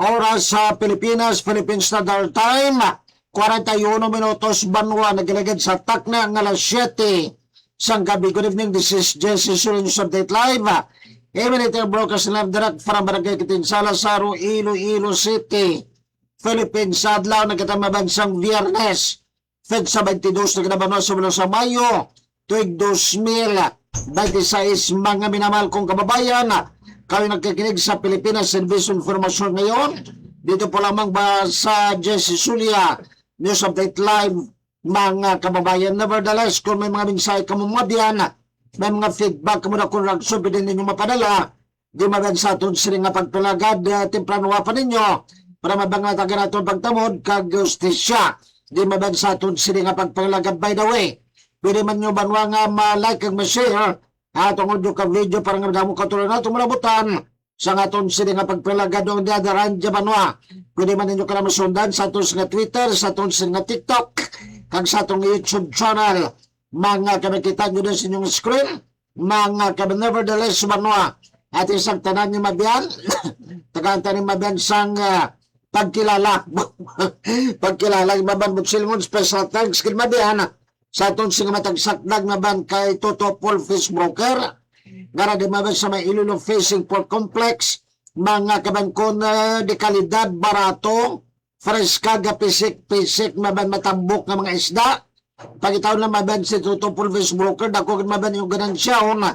Oras sa Pilipinas, Philippine Standard Time, 41 minutos banwa, nagilagid sa takna ng alas 7 sang gabi. Good evening, this is Jesse Surin News Update Live. Emanating broadcast live direct from Barangay Kitinsala, Saro, Iloilo City, Philippines. Sa adlaw na kitamabansang Viernes, Fed sa 22 na kinabanwa sa Mayo, tuig 2026. Mga minamahal kong kababayan, kayo nagkikinig sa Pilipinas Service Information ngayon. Dito po lamang ba sa Jesse Zulia News Update Live, mga kababayan. Nevertheless, kung may mga mensahe kamumadian, may mga feedback kamo na kung nagsubi din ninyo mapadala, di magan sa aton siling nga pagpalagad, temprano pa ninyo, para mabangatagan natin pagtamod, kag-justisya. Di magan sa aton siling nga pagpalagad. By the way, pwede man nyo banwa nga ma-like kag ma-share atong audio ka video para nga damo katulad nato malabutan sa aton siling nga pagpalagad o dadaran dya banwa. Pwede man ninyo ka na masundan sa aton nga Twitter, sa aton nga TikTok, kag sa atong YouTube channel. Mga kabakita nyo din sa inyong screen, mga kabakita. Nevertheless, banwa, at isang tanan ni Mabian, tagantang ni Mabian sang pagkilala. Pagkilala, Maban Buksilngon, special thanks kay Mabian, sa itong sing matagsakdag Maban kay Toto Paul Fish Broker, gara di Maban sa may Iloilo Fishing Port Complex, mga kabangkon de kalidad, barato, fresh kaga, pisik, Maban matambok ng mga isda. Pagitaw na Maban si Toto Paul Fish Broker, dako Maban yung ganansyaon,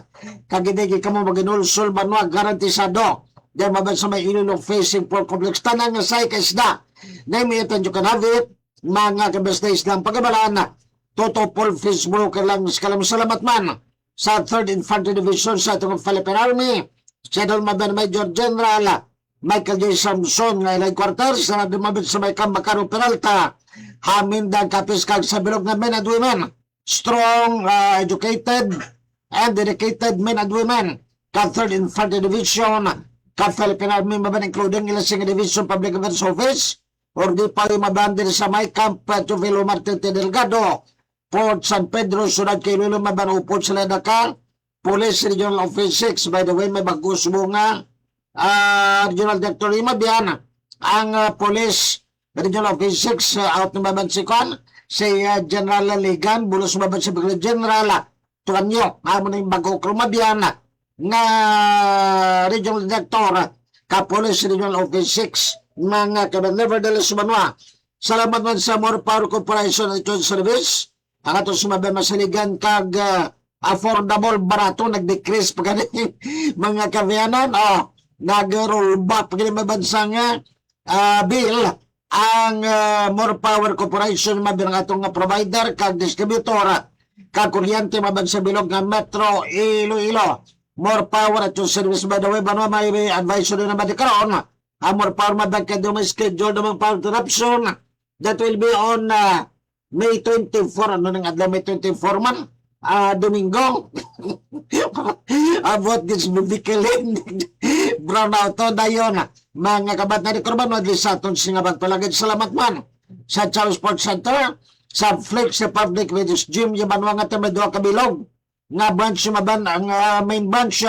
kagidegi ka mo maginulsol banwa, garantisado. Dahil Maban sa may Iloilo Fishing Port Complex, tanang nga say ka isda, na imitan yung kanavit, mga kabasta islang pagabalaan, Toto Paul Fish Broker lang. Salamat man sa 3rd Infantry Division sa itong Philippine Army, sa doon Maban Major General Michael J. Samson nga ilang quarters, sa Maban sa may Cambacaro Peralta, Hamindang Kapiskag sa bilog na men and women, strong, educated, and dedicated men and women, ka 3rd Infantry Division, ka Philippine Army Maban, including Ilasing Division Public Affairs Office, or di pa rin Maban din sa may Camp Chuvilo Martete Delgado, Port San Pedro, sunod kay Lulu Maban, upod sa Ledaka, Police Regional Office 6. By the way, may bagus mo nga Regional Director Mabian, ang Police Regional Office 6, out ng Maban Sikon, si General Ligan, bulos Maban si Brigadier General Tuanyo, amo na yung bago Mabian, nga Regional Director, ka Police Regional Office 6, mga kaban. Nevertheless, manwa, salamat man sa More Power Corporation and Ito Service, ang atong sumabay masaligan kag affordable, barato, nag-decrease pag mga kavianan, nag-rollback pag mabansang bill, ang More Power Corporation mabirang atong provider kag distributor kag kuryente mabansa bilog nga Metro Iloilo. More Power at yung service. By the way, banwa may advisory na madikaroon, ang More Power mabang kaya may schedule namang power interruption that will be on May 24, ano nang adlaw May 24 man, Domingo. About this bibikilin, brown out to na yun. Mga kabat na rekorban, madlis sa itong singabag palagad. Salamat man sa Charles Sports Center, sa Flex Public Fitness Gym, yung banwa nga tayo may doha kabilog, nga branch yung maban, ang main branch,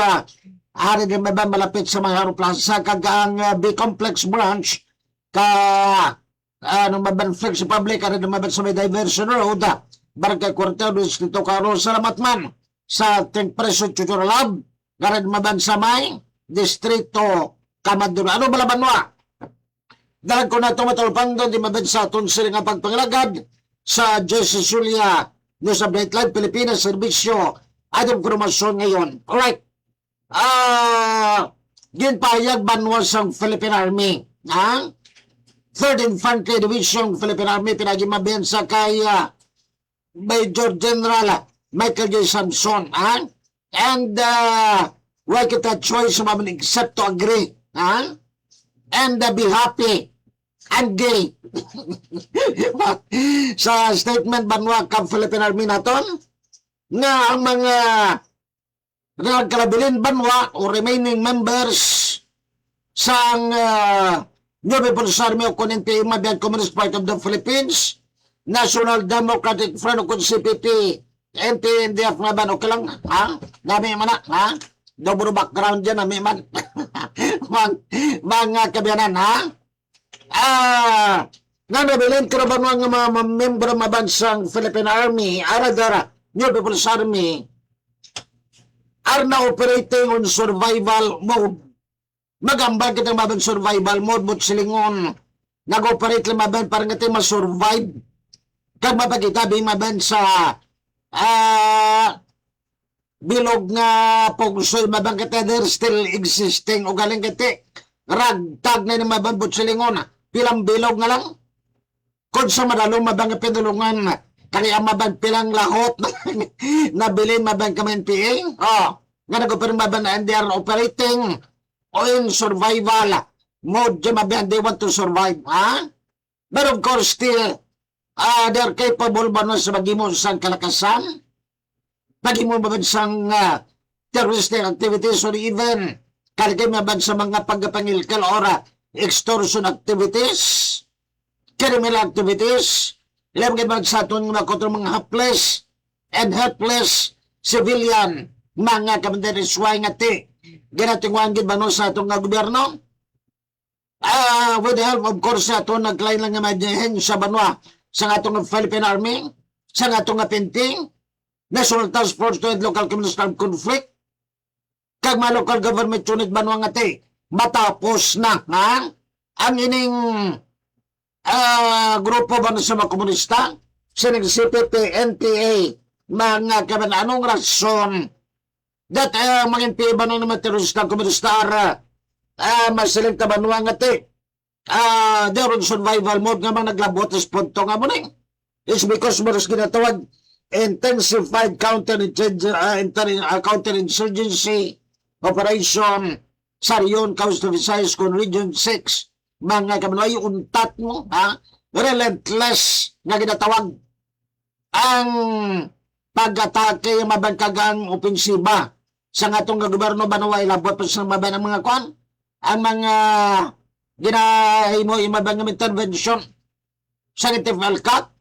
hari din maban malapit sa Maharo Plaza, kag ang B-Complex branch, nung maban Flex Public, hari din maban sa may Diversion Road, Barangay Corteo, Distrito Caro. Salamat man sa ating Preso Tutor Lab, hari din maban sa may Distrito Kamadura. Ano balaban mo? Dalag ko na ito matulpang doon, di maban sa aton sila nga pagpangalagad sa Jesse Zulia News Update Live, Pilipinas Servisyo, atong kromasyon ngayon. Alright. Ginpahayag banwa sa Philippine Army. 3rd Infantry Division Philippine Army, pinagimabihan sa kay Major General Michael J. Samson. And why kita choice maman except to agree. And be happy and gay. Sa statement banwa ka Philippine Army naton, nga ang mga nagkalabilin banwa o remaining members sa New People's Army o NPA, Mabiyag Communist Party of the Philippines, National Democratic Front o CPP, NPNDF Maban, okay lang, Dami man Dobro background dyan, nami man. Mga kabiyanan, Nga nabilin ko na ba mga membro mabansang Philippine Army, Aradara, New People's Army, are now operating on survival mode. Magambal kitang mabang survival mode, but silingon, nag-operate lang mabang parang natin masurvive. Kag mapagkitabi mabang sa bilog nga pugsoy mabang kita, they're still existing o galing kiti. Ragtag na ni mabang but silingon, pilang bilog nga lang. Kung sa madalong mabang pinulungan, kaya mabang pilang lahot nabilin mabang kami NPA. Nga nag-operate mabang na they are operating in survival mode. Mabang they want to survive. But of course still, they're capable ba na sa magimon sang kalakasan? Pagimon ba sang terroristic activities or even kaligay mabang sa mga pagpangilkal or extortion activities? Criminal activities, ilang gibag sa aton mga kontrol mga hapless and helpless civilian, mga kamandarisway nga ti, ginatingwan gid ba no sa atong gobyerno? With the help of course sa aton naglain lang nga madyahen sa banwa sa atong Philippine Army, sa atong pinting, National Task Force to End Local Communist Armed Conflict, kag mga local government unit banwa nga ti, matapos na, ang ining grupo ba na sa mga komunista, sining CPP, NPA, mga kaban, anong rason that mga NPA ba na naman terorista komunista masiling kabanwa nga ti, they're on survival mode nga mga naglabot is punto nga mo na. It's because mo rin ginatawag intensified counterinsurgency operation sa Rion, Coastal Visayas, con Region 6. Mga kamanay, untat mo, relentless nga ginatawag ang pag-atake yung mabangkagang opensiba sa atong gobyerno banwa ilabot pa sa mabang mga kwan, ang mga ginahimo yung mabang intervention sa Itifal Cup,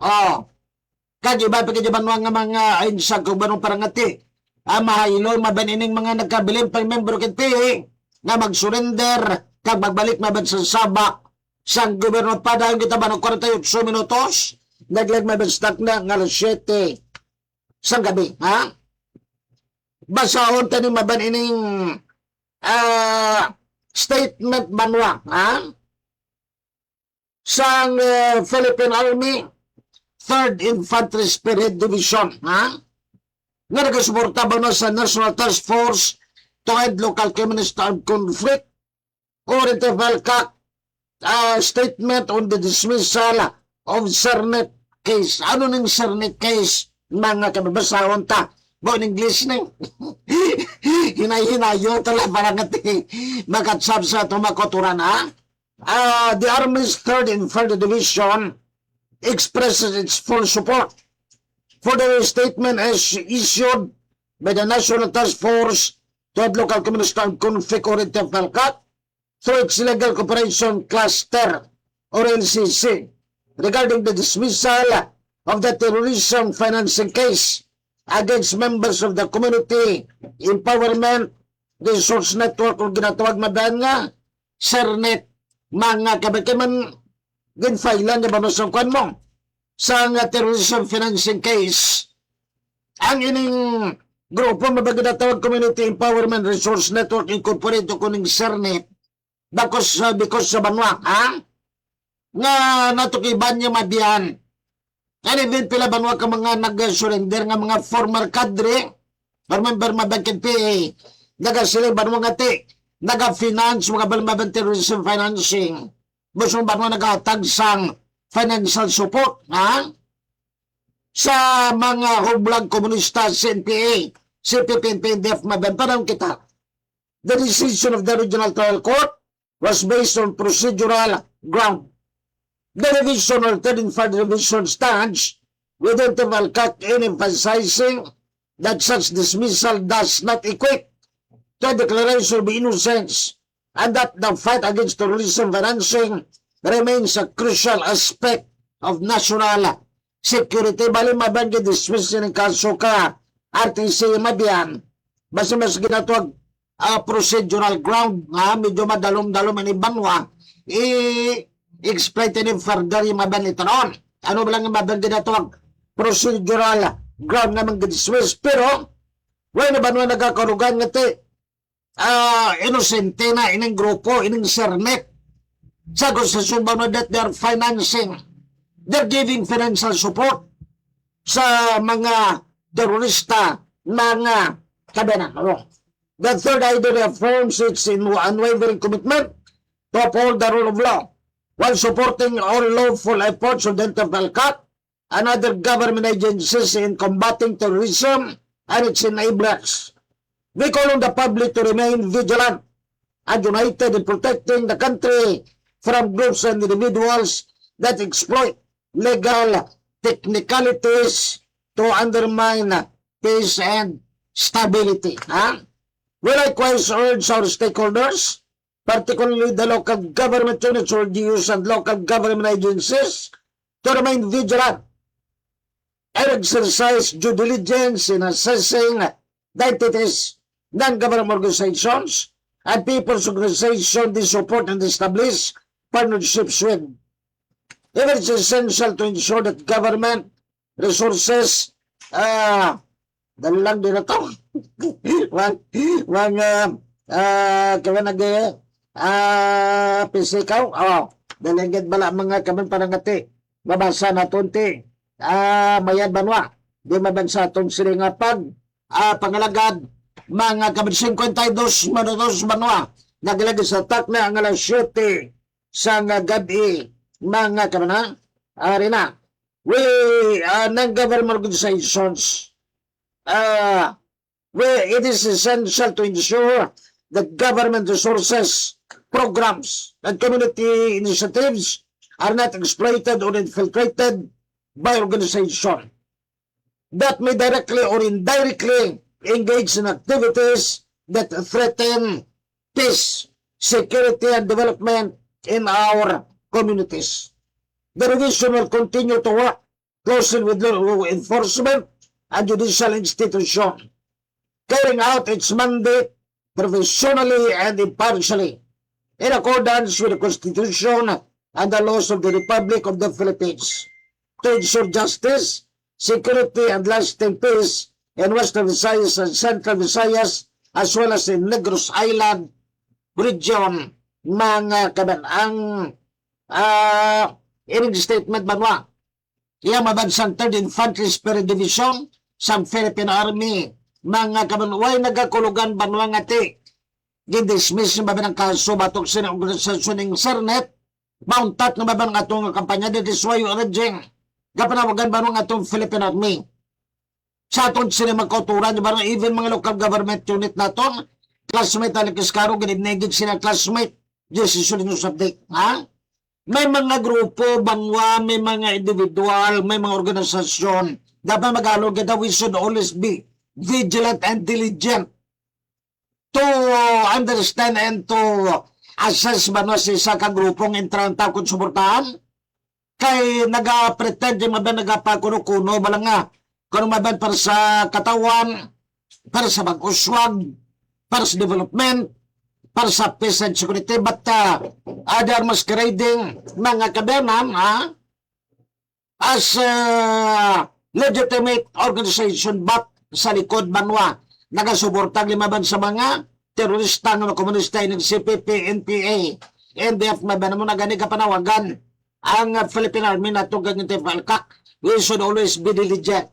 kaya ba pagkajabanwa nga mga ayon sa gobyerno parangati, mahaylo mabanining mga nagkabiling pang membro kiti nga mag-surrender kag magbalik maban sa sabak sang gobyerno pa dahil kita ba ng 48 minutos naglag maban stock na nga 7 sang gabi, basahon tani maban ining statement banwa sang Philippine Army 3rd Infantry Spearhead Division nga nagasuporta ba na sa National Task Force to End Local Communist Armed Conflict or Itifalkak statement on the dismissal of Sernet case. Ano ning Sernet case? Mga kababasahon ta. Bo in English ning. Hinay-hinayo tala parang ati makatsab sa tumakoturan the Army's 3rd Infantry Division expresses its full support for the statement as issued by the National Task Force to End Local Communist Armed Conflict or Itifalkak through its Legal Cooperation Cluster or LCC regarding the dismissal of the terrorism financing case against members of the Community Empowerment Resource Network o ginatawag mabayan nga Sernet. Mga kabakiman ginfailan na ba sa kwan mo sa terrorism financing case ang ining grupo mabaginatawag Community Empowerment Resource Network Incorporated kuning Sernet because sa banwa nga natukiban niya mabiyan and even pila banwa ka mga nag-surrender nga mga former cadre member mabangkid PA nagasili banwa nga ti naga-finance mga balmabang terrorism financing gusto banwa nag-atag sang financial support sa mga hublag komunista CNPA CPP and PNDF mabantanong kita. The decision of the Regional Trial Court was based on procedural ground. The revision or 3rd Infantry Division stands with Itifalkak in emphasizing that such dismissal does not equate to a declaration of innocence and that the fight against terrorism financing remains a crucial aspect of national security. Bali mabanggit dismissal ng kaso ka RTC mabiyan basta mas ginatawag procedural ground medyo madalom-dalom ni banwa exploited him further yung maban later on. Ano ba lang yung maban ginatawag procedural ground naman gidismiss. Pero, wala na ba nung nagkakarugan nga te, inosente na ining grupo, ining sernet. Sa konsesyon ba na that they're financing, they're giving financial support sa mga terorista, mga kabanan. The third idea affirms its unwavering commitment to uphold the rule of law while supporting all lawful efforts of the NTF-ELCAT and other government agencies in combating terrorism and its enablers. We call on the public to remain vigilant and united in protecting the country from groups and individuals that exploit legal technicalities to undermine peace and stability. We likewise urge our stakeholders, particularly the local government units, LGUs, and local government agencies, to remain vigilant and exercise due diligence in assessing the entities, non-government organizations, and people's organizations they support and establish partnerships with. It is essential to ensure that government resources, dali lang din na ito. Pisikaw, dalagad bala mga kaman parangati, mabasa na tunti, mayad banwa, di mabansa itong sila nga pangalagad, mga kaman 52 minutos banwa, naglagay sa tak na ang alas 7 sa gabi, mga kaman arena. We, non-government organizations, it is essential to ensure that government resources, programs, and community initiatives are not exploited or infiltrated by organizations that may directly or indirectly engage in activities that threaten peace, security, and development in our communities. The revision will continue to work closely with law enforcement and judicial institutions, carrying out its mandate professionally and impartially, in accordance with the Constitution and the laws of the Republic of the Philippines, to ensure justice, security, and lasting peace in Western Visayas and Central Visayas, as well as in Negros Island region, mga kaban. Ang ining statement banwa, iya mabansang 3rd Infantry Spirit Division sa Philippine Army, mga kabanway nagakulugan banwa nga ti gindismiss ng babanang kaso batok sa organisasyon ng Sernet, mountat ng babanang atong kampanya de diswayo arranging kapanawagan banwa nga atong Philippine Army sa atong sila magkauturan yung banwa, even mga local government unit naton, classmate Alex Caro, ginibnegid sila classmate decision news update, may mga grupo banwa, may mga individual, may mga organisasyon, dapat mag-alog kita, we should always be vigilant and diligent to understand and to assess ba no si isa ka grupong intranta kung suportahan kay naga-pretend yung maban nagapakuno-kuno balang nga kung maban para sa katawan, para sa mag-uswag, para sa development, para sa peace and security, but they are masquerading mga kabanan as legitimate organization but sa likod banwa nagasuportang limaban sa mga terorista ng komunista ng CPP, NPA, NDF maban mo na gani kapanawagan ang Philippine Army na itong ganyan TFLCAC. We should always be diligent.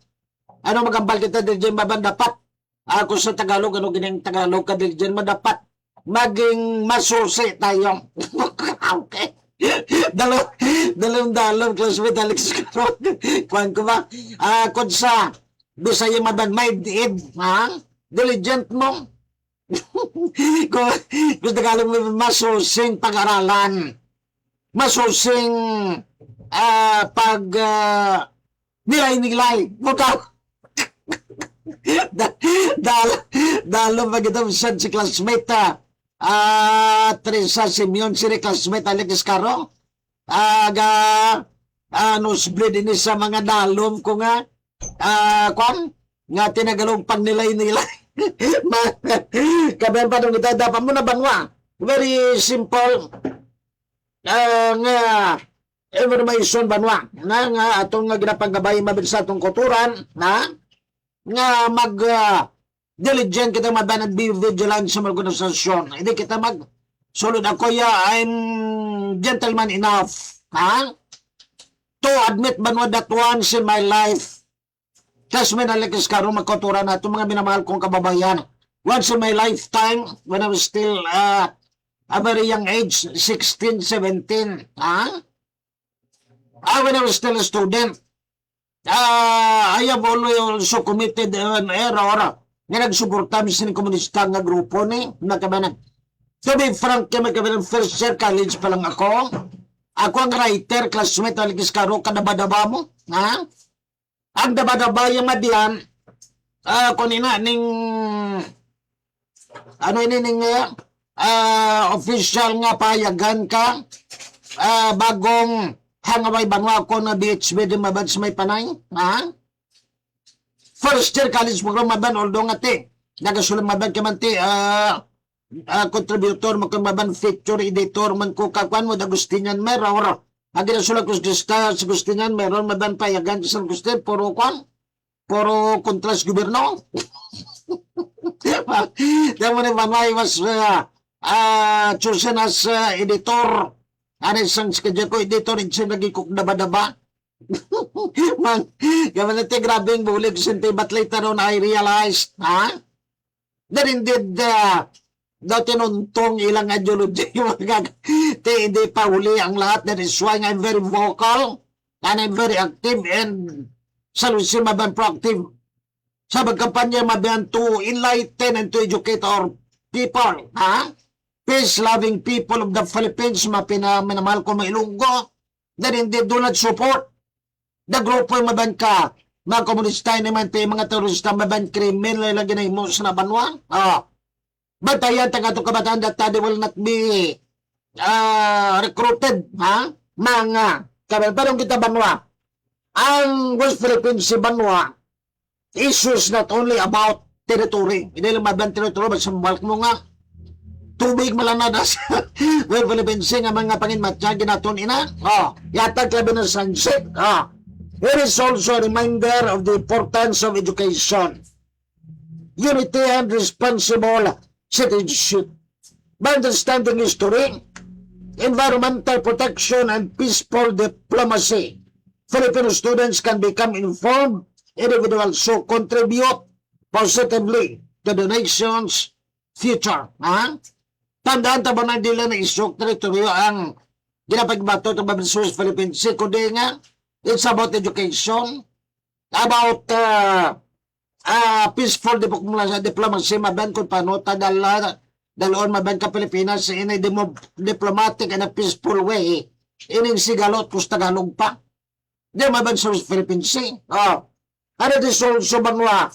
Ano magambal kita diligent maban dapat ako sa Tagalog, ano gining Tagalog ka diligent dapat maging masusi tayo. Okay. Dalawang classmate Alex Caro. Kuhan ko ba? Kung sa Bisaya maban, may diid, diligent mo. Kung Tagalog mo, masusing pag-aralan. Masusing nilay-nilay. Buka. Dalo magandang siya si classmate Teresa Simeon, si classmate Alex Caro, nosebleed ini sa mga dalom ko nga nga tinagalong pag-nilay-nilay. Kabayan pa nung kita, dapat mo na banwa. Very simple. nga information banwa nga atong nga ginapagabay mabin sa atong kulturan nga mag diligent kita mabanag be vigilant sa mga organisasyon. Hindi kita sulod ako I'm gentleman enough to admit banwa that once in my life kas may nalikis karong magkulturan na itong mga minamahal kong kababayan. Once in my lifetime when I was still a very young age, 16, 17, when I was still a student, I have always also committed an error nga nagsuporta sa komunista nga grupo ni nakabanag. To be frank, kaya magkabanag first year college pa lang ako. Ako ang writer, classmate, alikis karo, kadabadaba mo. Ang dabadaba yung madiyan, kunina, ning official nga payagan ka bagong hangaway banwa ko na BHB di mabad sa may panay first year college program maban although nga ti nagasulang maban kamanti contributor mo kang maban feature editor man ko kakwan mo Agustinian meron agi nasulang ko sa Agustinian meron maban payagan sa Agustin puro kontras gobyerno. Then when I was chosen as editor, ano isang schedule ko, editor, isang nagikok daba-daba. Man, gaman natin grabing bulig sinti, but later on I realized, that indeed, daw tinuntong ilang ideology, hindi pa huli ang lahat. That is why I'm very vocal, and I'm very active, and solution maban proactive. Sa magkampanya mabihan to enlighten and to educate our people, peace-loving people of the Philippines, minamahal ko mga Ilonggo, that hindi do not support the grupo yung mabihan ka, mga komunista naman, mga terorista, mabihan kriminal, lagi na mo sa nabanwa. Batayan, taga itong kabataan, that they will not be recruited, mga kabataan. Pero kita banwa, ang West Philippines, si banwa, issues not only about territory. Hindi lang mabang territory, basta mabalak mo nga, tubig malanadas. Well, Philippines, nga mga panginmatya, ginaton ina. Yatag labi ng sunset. It is also a reminder of the importance of education, unity, and responsible citizenship. By understanding history, environmental protection, and peaceful diplomacy, Filipino students can become informed individuals who contribute positively to the nation's future. Tandaan tabo na nila na isok teritoryo ang ginapagbato ng Babansos Philippines. Kundi nga, it's about education, about peaceful diplomacy, maban kung paano daloon maban ka Pilipinas in a diplomatic and a peaceful way. Ining sigalot kus Tagalog pa. Di Babansos Philippines. Ano this also banwa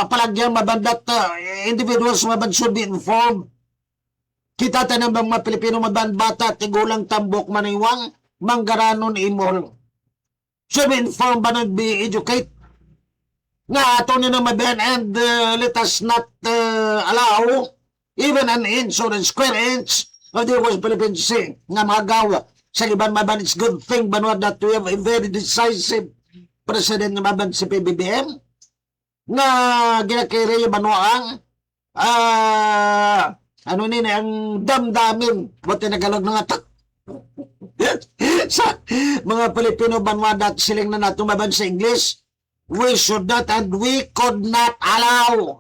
palagyan mabandat individuals maban should be informed. Kita tanan bang mga Pilipino maban bata tigulang tambok maniwang manggaranon imol should be informed ba be educate nga ato na maban and let us not allow even an inch or a square inch of the West Philippines Sea nga magawa sa iban maban. It's good thing banwa that we have a very decisive President ng maban si PBBM na ginakiri yung manuang ang damdamin buti nagalog na nga sa mga Pilipino banwa dat siling na nato maban sa English. We should not and we could not allow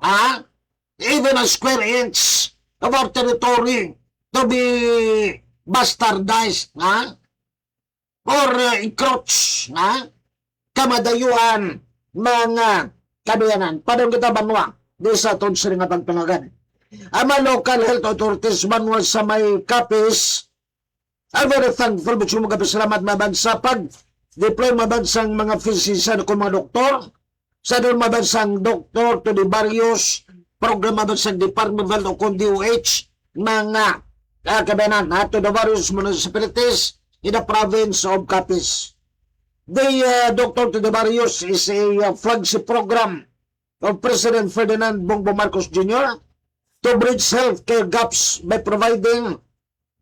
even a square inch of our territory to be bastardized or encroach kamadayuan mga kaduyanan. Padong kita banwa di sa itong siringatang panagan. Ang mga local health authorities banwa sa may kapis, I'm very thankful but sumagapasalamat mabansa pag deploy mabansang mga physician o mga doktor sa doon mabansang doktor to the various program mabansang Department of Health o kung DOH mga kabayanan to the various municipalities in the province of Capiz. The Doctor to the Barrios is a flagship program of President Ferdinand Bongbong Marcos Jr. to bridge healthcare gaps by providing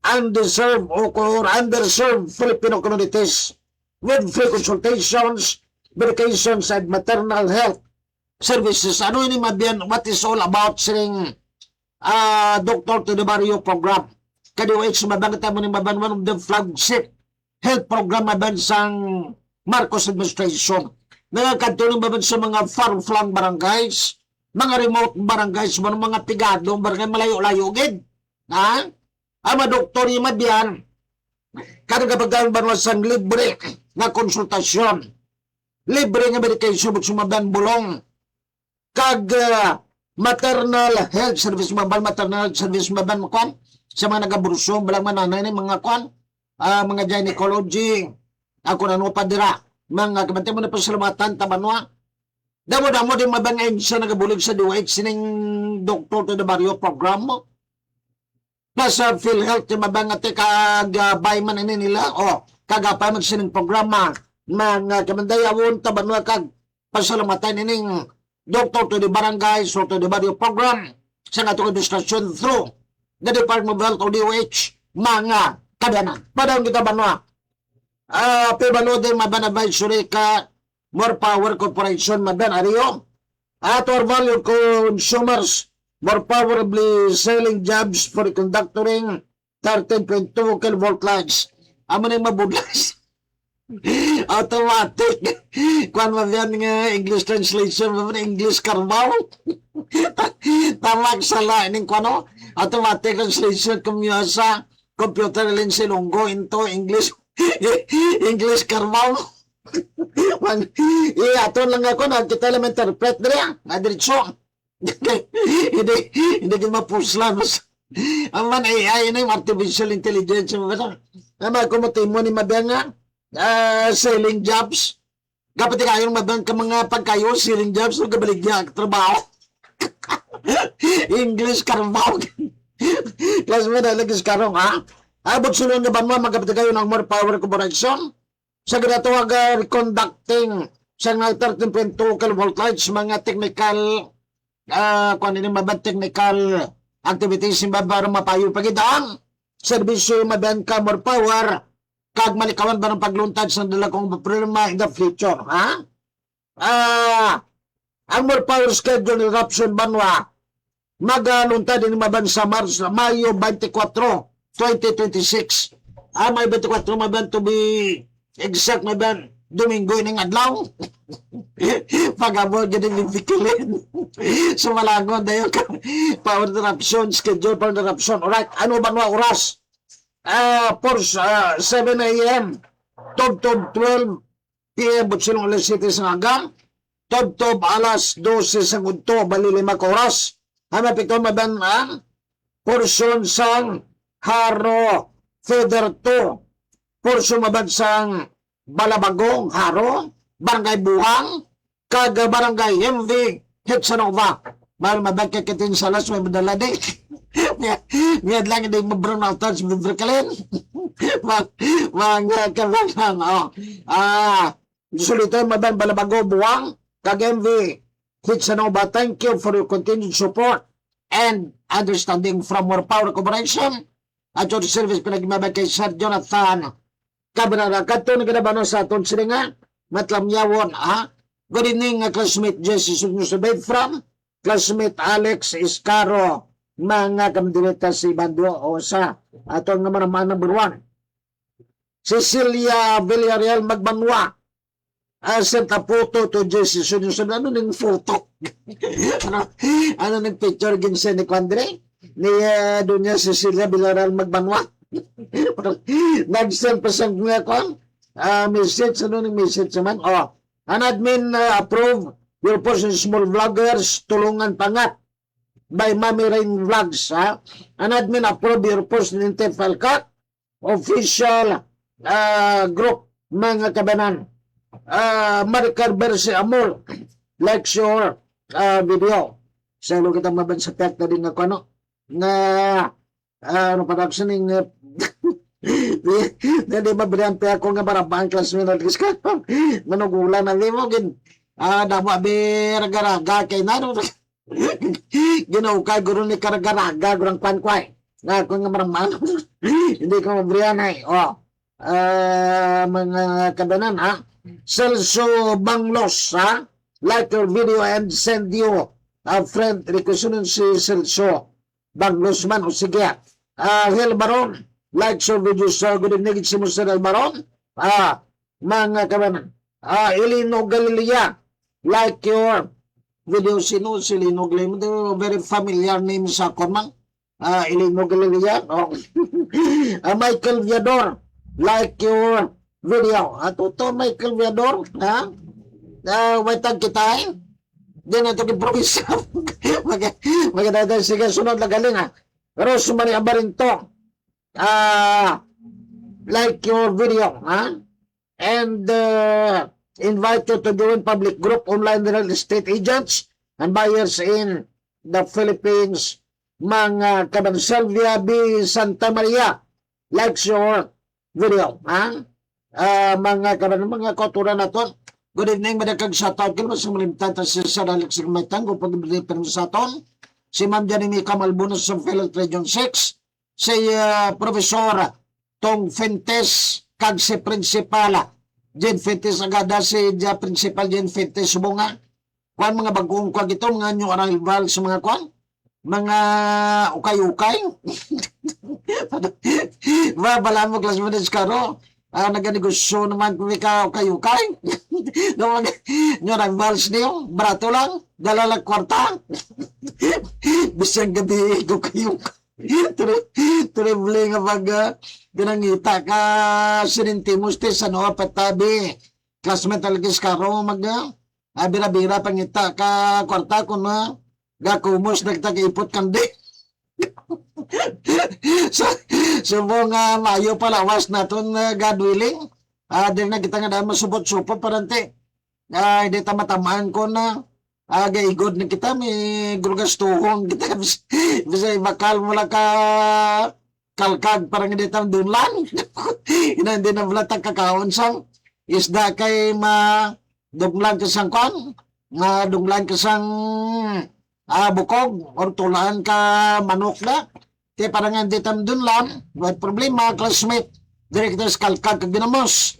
undeserved or underserved Filipino communities with free consultations, medications, and maternal health services. Ano ini mabiyan? What is all about sining Dr. to the Barrio program? Kadiwait sumabangat mo ni maban one of the flagship health program maban sang Marcos administration. Nagkakatulong maban sa mga far-flung barangays, mga remote barangays, mga pigadong barangay malayo-layo gid. Ha? Ama doktor yung mabiyan, kadang-kadang banwa sang libre nga konsultasyon, libre nga medication, sumaban bulong, kag maternal health service maban, maternal health service maban mo kwan, sa mga nagaburso, balang mananay ni mga kwan, mga gynecology, ako na no padira, mga kabante mo na pasalamatan, tabanwa, damo-damo din mabangayin siya nagabulig sa DOH, sining Dr. to the Barrio program mo. Nasa PhilHealth, mabangate kagabay man ini nila, o kagapay man sining programa, mga kamandayawon, tabanwa kag pasalamatan ining Dr. to the Barangay, so to the Barrio program, sa nga itong administration through the Department of Health o DOH, mga kadana. Padang kita banwa, pibalo din maban advisory ka, More Power Corporation, maban ariyo, at our value consumers, more powerfully selling jobs for conductoring 13.2 kilovolt lines. Amo na yung mabudlas. Automatic. Kung mabiyan nga English translation, English karbaw. Tamag sa lining ko, ano? Automatic translation kumyo sa computer lin silonggo into English. English karbaw. Ato lang ako na kita lang interpret dira. Adiritso. Hindi ko mapuslan. Ang man AI na yung artificial intelligence. Naman kumutin mo ni Mabanga, selling jobs. Kapag kayong Mabang ka mga pagkayo, selling jobs, huwag kabalik niya trabaho. English karbaw. Class mo na lagis karong, ha? Abot sunod na ba mo, magkapit kayo ng More Power Corporation? Sa ginatawag reconducting sa 13.2 kilovolt lights, mga technical kung ano yung mabang technical activities yung para mapayo pagidaan servisyo yung mabang ka More Power kag malikawan ba ng pagluntad sa nila kong problema in the future, ha? Ang More Power schedule eruption banwa magaluntad din mabang sa Mayo 24, 2026. May 24 mabang to be exact mabang Domingo ining adlaw. Pag-abot ganun yung bikilin. Sumalagon na yung power interruption, schedule power interruption. Alright, ano ba nga oras? 7 a.m. Tob 12 p.m. Butsilong alas 7 sa hanggang. Tob alas 12 sa gunto, bali 5 oras. Hamapit ko mabanaan. Portion sang Haro Feather 2. Portion mabansang Balabagong, Haro, Barangay Buhang, kag Barangay MV, Hitsanova. Mahal mabagkakitin sa alas, may madala di. Ngayon lang hindi mabrunal touch, bibrikalin. Mga kabalang, Sulito maban Balabago, Buhang, kag MV, Hitsanova. Thank you for your continued support and understanding from More Power Corporation at your service pinagmabag kay Sir Jonathan Cabrera. Kato na kinabano sa aton silinga, matlamyawon, ha? Good evening, classmate Jesse Sunyusabed from classmate Alex Iscaro, mga kamdilita si Bando o sa aton nga manaman number 1. Cecilia Villarreal Magbanwa, sent a photo to Jesse Sunyusabed. Ano ning photo? ano ning picture ginsa ni Quandre? Ni Doña Cecilia Villarreal Magbanwa. Nag-send pa siyang mga kong message. Ano ng message naman? An admin approve your person small vloggers tulungan pangat by Mami Rain Vlogs. An admin approve your person in Tefalcat official group mga kabanan. Maricar Berse Amor lecture video. Sa ilo kitang mabansapet na din ako na ano production ng hindi mabriyan pa ako nga barabang class mo nagkis ka manugulan na di mo damo abir-garaga kay nano ginaw ka guro ni karagaraga gurang pankway na kung nga maramman, hindi ko mabriyanay. Mga kadanan, ha? Celso Banglos, ha? Like your video and send you a friend request nun si Celso Banglos man. O sige, Hel Baron, like your video. So, good evening, si Mr. Hel Baron. Mga kadanan, Elino Galilea, like your video. Sino si Elino Galilea? Very familiar name sa Kormang. Elino Galilea. Michael Viador, like your video. Ito Michael Viador, ha? Waitag kita, di na ito improvise. Maganda, sige, sunod na galing, ha? Rosemary Abarinto, like your video, ha? And invite you to join public group online real estate agents and buyers in the Philippines. Mga kaban, Sylvia B. Santa Maria, likes your video, ha? Mga kaban, mga kauturan na to. Good evening, madagkag sa taon. Kaya mas malimtan ta si Sir Alex Gmaytang kung pag-ibigay sa aton. Si Ma'am Janine Kamalbunos sa Philip Region 6. Si Professor Tong Fentes, kag si Principal Jen Fentes agada, si Principal Jen Fentes bunga. Kuan mga bagong kwag ito, mga new arrival sa mga kuan. Mga ukay-ukay. Babala mo, class mo din karo. Naganegosyo naman kung ikaw ukay-ukay. New arrivals niyo, barato lang, dalalang kwarta. Bisang gabi, ukay-ukay. Tuloy nga pag pinangita ka sinintimos ti sa noa patabi. Classmate talaga karo bira-bira pangita ka kwarta kung gakumos nagtag-ipot kandi. So mga mayo palawas naton God willing. Din na kita nga dahil masupot-supot parante. Hindi tamatamaan ko na gaigod na kita, may grugastuhong kita. Bisa bakal mula ka kalkag parang hindi tam dunlan. Hindi na wala kakahon sang isda kay madunglan ka sang kon. Madunglan ka sang bukog or tulaan ka manok na. Kaya parang hindi tam dunlan. May problema, classmate. Directors kalkag kag dinamos.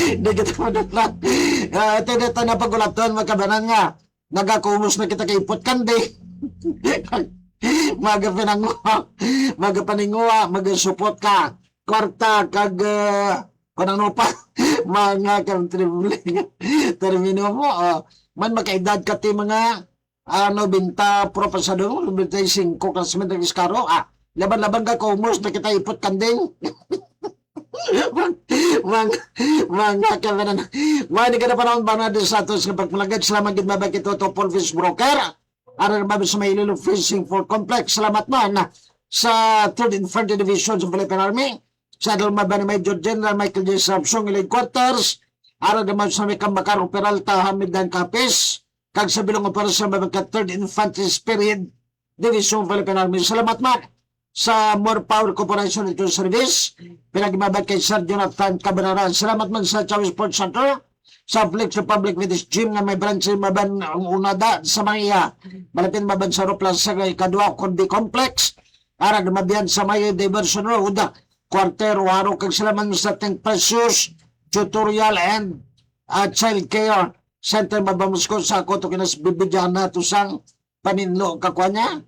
Hindi kita madunlan. Ito dito na pagulatan magkabanan nga. Nagakumos na kita kay ipot kandi. Magapaninguha, magasupot ka. Kwarta kag kanano pa. Mga kantribuling. Termino mo. Man makaedad ka ti mga 90 propasado, 95 klasmen ng iskaro. Laban-laban ka kumos na kita ipot kanding. Mga kalanan. Wani ka na panahon ba na din sa atos ng pagpalagad. Salamat gid mabag ito to Polfish Broker. Aral mabag sa Maylilo Fishing for Complex. Salamat man sa 3rd Infantry Division sa Philippine Army. Sa adal mabag ni Major General Michael J. Samsung Elite Quarters. Aral naman sa may Kambakarong Peralta Hamidan Capis. Kag sa bilong operasyon mabag ka 3rd Infantry Spirit Division Philippine Army. Salamat man sa More Power Corporation ito service. Pinagmabag kay Sir Jonathan Cabanara. Salamat man sa Chavez Sports Center. Sa Flex Republic Fitness Gym na may branch maban ang unada sa mga malapit maban sa Roplas sa Kadwa Condi Complex. Arag mabiyan sa may Diversion Road. Quarter Waro kag salaman sa Think Precious Tutorial and Child Care Center mabamusko sa ako to kinas bibigyan na to sang paninlo kakwanya.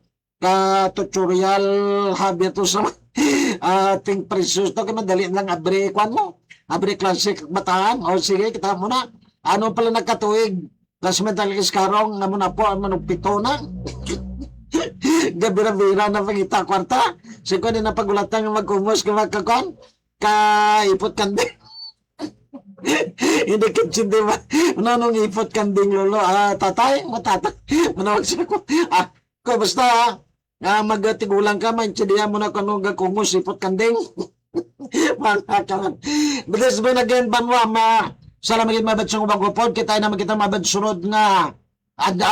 Tutorial habi to sa Think Precious to kaya madali lang abre kwan mo. Abre classic bataan. O sige, kita mo na. Ano pala nagkatuig? Classmate talaga iskarong nga mo na po ang manupito na. Gabira-bira na pagita kwarta. Sige din na pagulatan nga magkumos ka magkakon. Kaipot kandi. Hindi kitsin di ba? Manong ipot kanding lolo. Tatay, matatay. Manawag siya ko. Ko basta magtigulang ka man. Sidihan mo na kung kumos ipot kanding. Bilis mo na ganyan banwa salamat mabadsong ubang kita na makita mabadsunod nga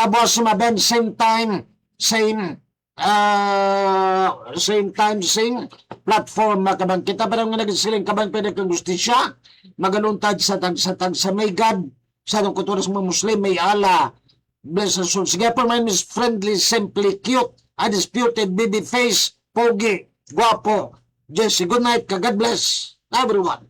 abos maben same time same platform makabang kita parang nga nagsiling kabang pwede kang justisya maganuntad sa may God sa nung kultura sa mga Muslim may Allah bless us all sige po my is friendly simply cute undisputed baby face, pogi, guwapo. Jesse, good night, God bless everyone.